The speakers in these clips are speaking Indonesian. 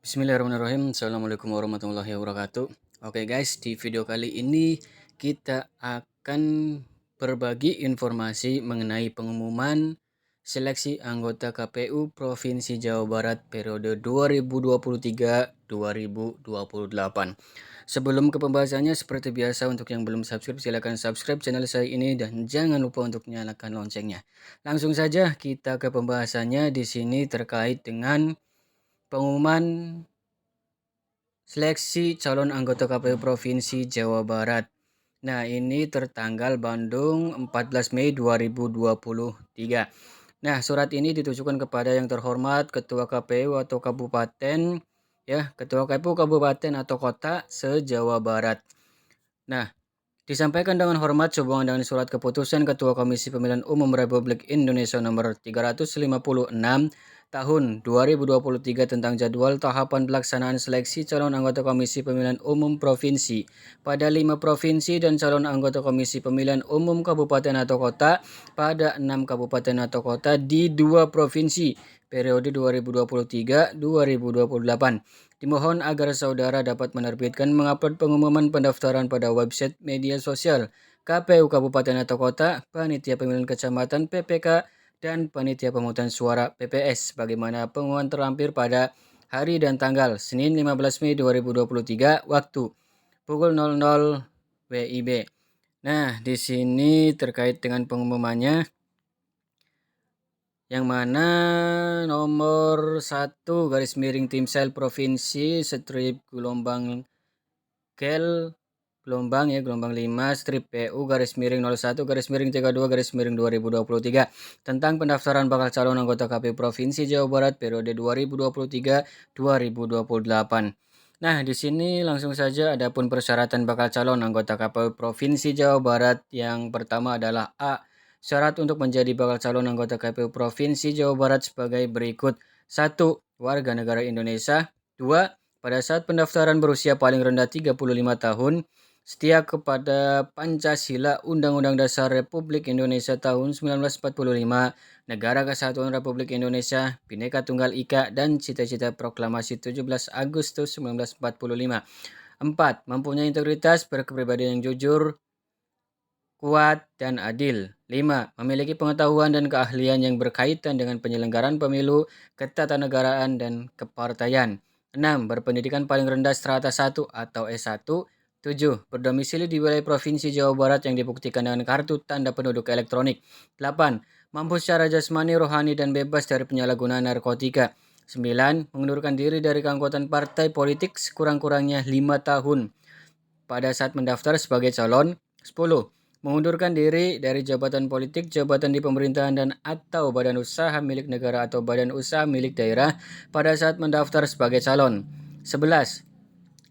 Bismillahirrahmanirrahim. Assalamualaikum warahmatullahi wabarakatuh. Oke guys, di video kali ini kita akan berbagi informasi mengenai pengumuman seleksi anggota KPU Provinsi Jawa Barat periode 2023-2028. Sebelum ke pembahasannya, seperti biasa untuk yang belum subscribe silahkan subscribe channel saya ini dan jangan lupa untuk nyalakan loncengnya. Langsung saja kita ke pembahasannya. Di sini terkait dengan pengumuman seleksi calon anggota KPU Provinsi Jawa Barat. Nah, ini tertanggal Bandung 14 Mei 2023. Nah, surat ini ditujukan kepada yang terhormat Ketua KPU atau Kabupaten, Ketua KPU Kabupaten atau Kota se-Jawa Barat. Nah, disampaikan dengan hormat sehubungan dengan surat keputusan Ketua Komisi Pemilihan Umum Republik Indonesia nomor 356 tahun 2023 tentang jadwal tahapan pelaksanaan seleksi calon anggota Komisi Pemilihan Umum Provinsi pada 5 provinsi dan calon anggota Komisi Pemilihan Umum Kabupaten atau Kota pada 6 kabupaten atau kota di 2 provinsi periode 2023-2028. Dimohon agar saudara dapat menerbitkan mengupload pengumuman pendaftaran pada website media sosial KPU Kabupaten atau Kota, Panitia Pemilihan Kecamatan PPK, dan Panitia Pemungutan Suara PPS sebagaimana pengumuman terlampir pada hari dan tanggal Senin 15 Mei 2023 waktu pukul 00 WIB. Nah, di sini terkait dengan pengumumannya yang mana nomor 1 garis miring Timsel Provinsi strip gelombang gelombang 5 strip PU garis miring 01 garis miring 32 garis miring 2023 tentang pendaftaran bakal calon anggota KPU Provinsi Jawa Barat periode 2023-2028. Nah, di sini langsung saja adapun persyaratan bakal calon anggota KPU Provinsi Jawa Barat. Yang pertama adalah A. Syarat untuk menjadi bakal calon anggota KPU Provinsi Jawa Barat sebagai berikut. 1. Warga negara Indonesia. 2. Pada saat pendaftaran berusia paling rendah 35 tahun, setia kepada Pancasila, Undang-Undang Dasar Republik Indonesia tahun 1945, Negara Kesatuan Republik Indonesia, Bhinneka Tunggal Ika, dan cita-cita proklamasi 17 Agustus 1945. 4. Mempunyai integritas, berkepribadian yang jujur, kuat, dan adil. 5. Memiliki pengetahuan dan keahlian yang berkaitan dengan penyelenggaraan pemilu, ketatanegaraan, dan kepartaian. 6. Berpendidikan paling rendah strata 1 atau S1. 7. Berdomisili di wilayah Provinsi Jawa Barat yang dibuktikan dengan kartu tanda penduduk elektronik. 8. Mampu secara jasmani, rohani, dan bebas dari penyalahgunaan narkotika. 9. Mengundurkan diri dari keanggotaan partai politik sekurang-kurangnya 5 tahun pada saat mendaftar sebagai calon. 10. Mengundurkan diri dari jabatan politik, jabatan di pemerintahan dan atau badan usaha milik negara atau badan usaha milik daerah pada saat mendaftar sebagai calon. 11.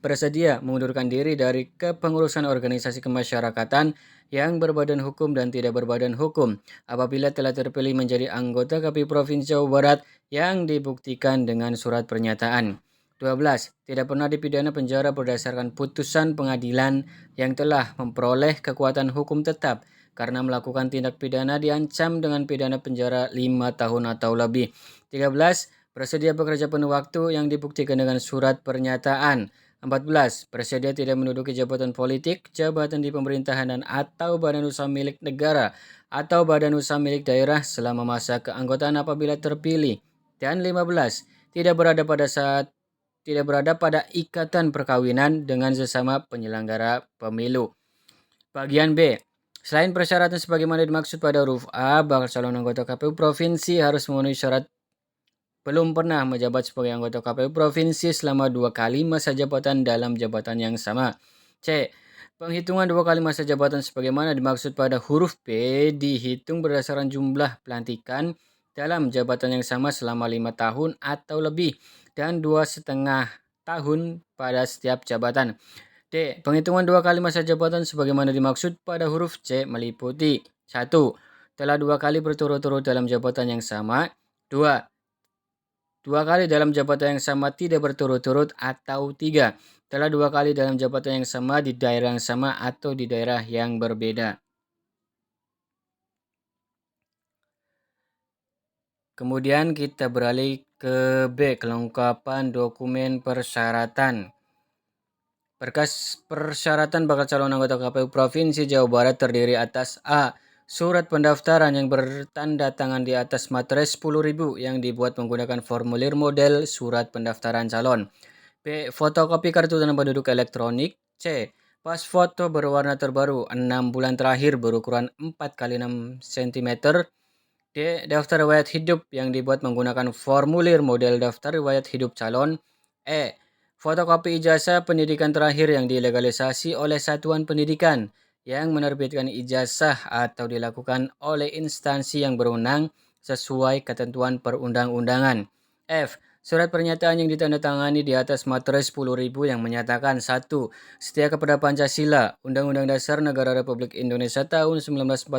Bersedia mengundurkan diri dari kepengurusan organisasi kemasyarakatan yang berbadan hukum dan tidak berbadan hukum apabila telah terpilih menjadi anggota KPU Provinsi Jawa Barat yang dibuktikan dengan surat pernyataan. 12. Tidak pernah dipidana penjara berdasarkan putusan pengadilan yang telah memperoleh kekuatan hukum tetap karena melakukan tindak pidana diancam dengan pidana penjara 5 tahun atau lebih. 13. Bersedia bekerja penuh waktu yang dibuktikan dengan surat pernyataan. 14. Bersedia tidak menduduki jabatan politik, jabatan di pemerintahan dan atau badan usaha milik negara atau badan usaha milik daerah selama masa keanggotaan apabila terpilih. Dan 15. Tidak berada pada ikatan perkawinan dengan sesama penyelenggara pemilu. Bagian B. Selain persyaratan sebagaimana dimaksud pada huruf A, bakal calon anggota KPU Provinsi harus memenuhi syarat belum pernah menjabat sebagai anggota KPU Provinsi selama 2 kali masa jabatan dalam jabatan yang sama. C. Penghitungan 2 kali masa jabatan sebagaimana dimaksud pada huruf B dihitung berdasarkan jumlah pelantikan dalam jabatan yang sama selama 5 tahun atau lebih dan 2,5 tahun pada setiap jabatan. D. Penghitungan 2 kali masa jabatan sebagaimana dimaksud pada huruf C meliputi 1. Telah 2 kali berturut-turut dalam jabatan yang sama. 2. 2 kali dalam jabatan yang sama tidak berturut-turut. Atau 3. Telah 2 kali dalam jabatan yang sama di daerah yang sama atau di daerah yang berbeda. Kemudian kita beralih ke B, kelengkapan dokumen persyaratan. Berkas persyaratan bakal calon anggota KPU Provinsi Jawa Barat terdiri atas A. Surat pendaftaran yang bertanda tangan di atas materai 10.000 yang dibuat menggunakan formulir model surat pendaftaran calon. B. Fotokopi kartu tanda penduduk elektronik. C. Pas foto berwarna terbaru 6 bulan terakhir berukuran 4 kali 6 cm. D. Daftar riwayat hidup yang dibuat menggunakan formulir model daftar riwayat hidup calon. E. Fotokopi ijazah pendidikan terakhir yang dilegalisasi oleh satuan pendidikan yang menerbitkan ijazah atau dilakukan oleh instansi yang berwenang sesuai ketentuan perundang-undangan. F. Surat pernyataan yang ditandatangani di atas materai 10.000 yang menyatakan 1. Setia kepada Pancasila, Undang-Undang Dasar Negara Republik Indonesia tahun 1945,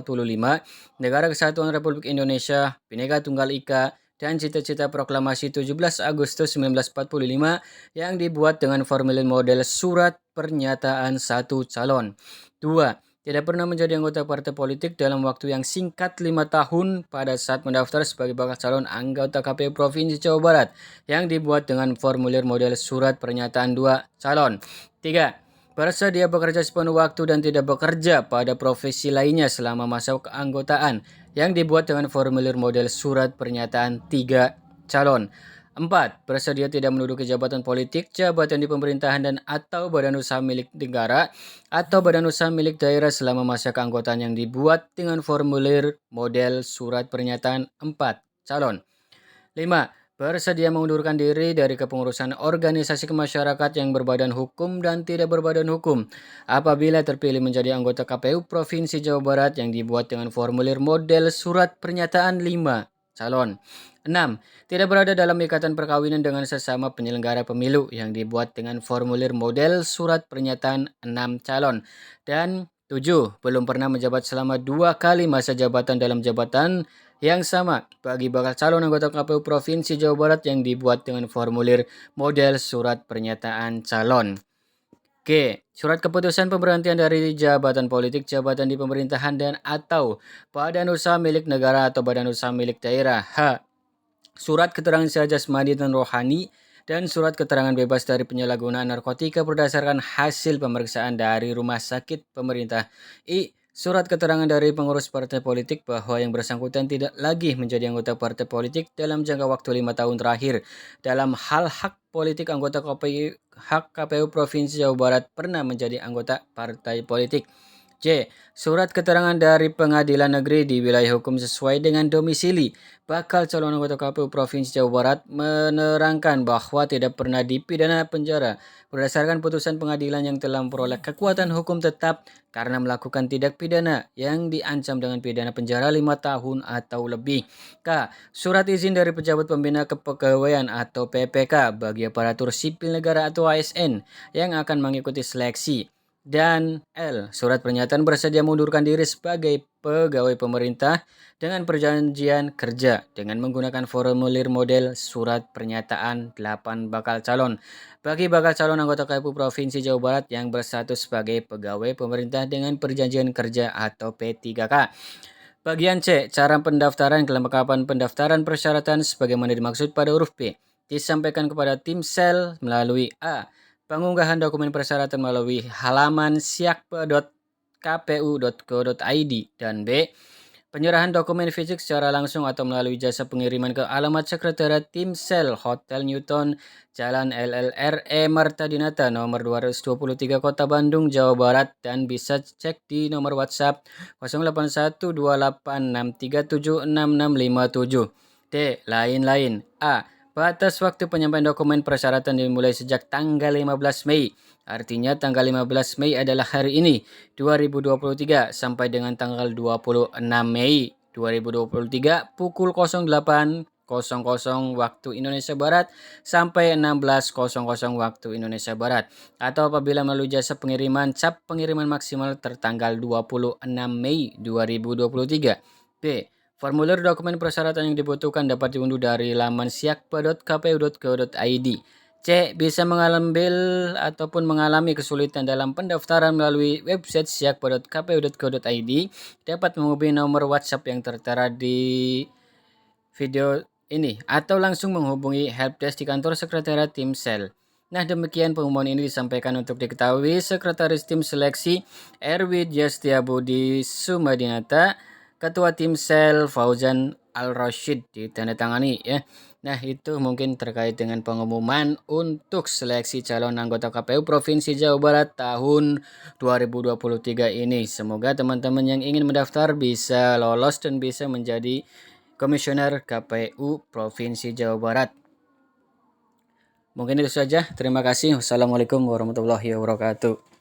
Negara Kesatuan Republik Indonesia, Bhinneka Tunggal Ika, dan cita-cita proklamasi 17 Agustus 1945 yang dibuat dengan formulir model surat pernyataan satu calon. 2. Tidak pernah menjadi anggota partai politik dalam waktu yang singkat 5 tahun pada saat mendaftar sebagai bakal calon anggota KPU Provinsi Jawa Barat yang dibuat dengan formulir model surat pernyataan 2 calon. 3. Bersedia bekerja sepenuh waktu dan tidak bekerja pada profesi lainnya selama masa keanggotaan yang dibuat dengan formulir model surat pernyataan 3 calon. 4. Bersedia tidak menduduki jabatan politik, jabatan di pemerintahan dan atau badan usaha milik negara atau badan usaha milik daerah selama masa keanggotaan yang dibuat dengan formulir model surat pernyataan 4 calon. 5. Bersedia mengundurkan diri dari kepengurusan organisasi kemasyarakatan yang berbadan hukum dan tidak berbadan hukum apabila terpilih menjadi anggota KPU Provinsi Jawa Barat yang dibuat dengan formulir model surat pernyataan 5 calon. 6. Tidak berada dalam ikatan perkawinan dengan sesama penyelenggara pemilu yang dibuat dengan formulir model surat pernyataan 6 calon. Dan 7. Belum pernah menjabat selama 2 kali masa jabatan dalam jabatan yang sama bagi bakal calon anggota KPU Provinsi Jawa Barat yang dibuat dengan formulir model surat pernyataan calon. G. Surat keputusan pemberhentian dari jabatan politik, jabatan di pemerintahan dan atau badan usaha milik negara atau badan usaha milik daerah. H. Surat keterangan sehat jasmani dan rohani dan surat keterangan bebas dari penyalahgunaan narkotika berdasarkan hasil pemeriksaan dari rumah sakit pemerintah. I. Surat keterangan dari pengurus partai politik bahwa yang bersangkutan tidak lagi menjadi anggota partai politik dalam jangka waktu 5 tahun terakhir. Dalam hal hak politik anggota KPU Provinsi Jawa Barat pernah menjadi anggota partai politik. J. Surat keterangan dari pengadilan negeri di wilayah hukum sesuai dengan domisili bakal calon anggota KPU Provinsi Jawa Barat menerangkan bahwa tidak pernah dipidana penjara berdasarkan putusan pengadilan yang telah memperoleh kekuatan hukum tetap karena melakukan tindak pidana yang diancam dengan pidana penjara 5 tahun atau lebih. K. Surat izin dari pejabat pembina kepegawaian atau PPK bagi aparatur sipil negara atau ASN yang akan mengikuti seleksi. Dan L. Surat pernyataan bersedia mengundurkan diri sebagai pegawai pemerintah dengan perjanjian kerja dengan menggunakan formulir model surat pernyataan 8 bakal calon bagi bakal calon anggota KPU Provinsi Jawa Barat yang berstatus sebagai pegawai pemerintah dengan perjanjian kerja atau P3K. Bagian C. Cara pendaftaran kelengkapan pendaftaran persyaratan sebagaimana dimaksud pada huruf B disampaikan kepada tim sel melalui A. Pengunggahan dokumen persyaratan melalui halaman siakpe.kpu.go.id dan B. Penyerahan dokumen fisik secara langsung atau melalui jasa pengiriman ke alamat sekretariat tim sel Hotel Newton, Jalan LLRE Marta Dinata nomor 223 Kota Bandung, Jawa Barat dan bisa cek di nomor WhatsApp 081286376657. D. Lain-lain. A. Batas waktu penyampaian dokumen persyaratan dimulai sejak tanggal 15 Mei. Artinya tanggal 15 Mei adalah hari ini, 2023 sampai dengan tanggal 26 Mei 2023 pukul 08.00 waktu Indonesia Barat sampai 16.00 waktu Indonesia Barat. Atau apabila melalui jasa pengiriman cap pengiriman maksimal tertanggal 26 Mei 2023. B. Formulir dokumen persyaratan yang dibutuhkan dapat diunduh dari laman siakpa.kpu.go.id. C. Bisa mengambil ataupun mengalami kesulitan dalam pendaftaran melalui website siakpa.kpu.go.id dapat menghubungi nomor WhatsApp yang tertera di video ini atau langsung menghubungi helpdesk di kantor sekretariat Timsel. Nah, demikian pengumuman ini disampaikan untuk diketahui Sekretaris Tim Seleksi Erwin Setiabudi Sumadinata, Ketua Timsel Fauzan Al-Rashid ditandatangani ya. Nah, itu mungkin terkait dengan pengumuman untuk seleksi calon anggota KPU Provinsi Jawa Barat tahun 2023 ini. Semoga teman-teman yang ingin mendaftar bisa lolos dan bisa menjadi Komisioner KPU Provinsi Jawa Barat. Mungkin itu saja. Terima kasih. Wassalamualaikum warahmatullahi wabarakatuh.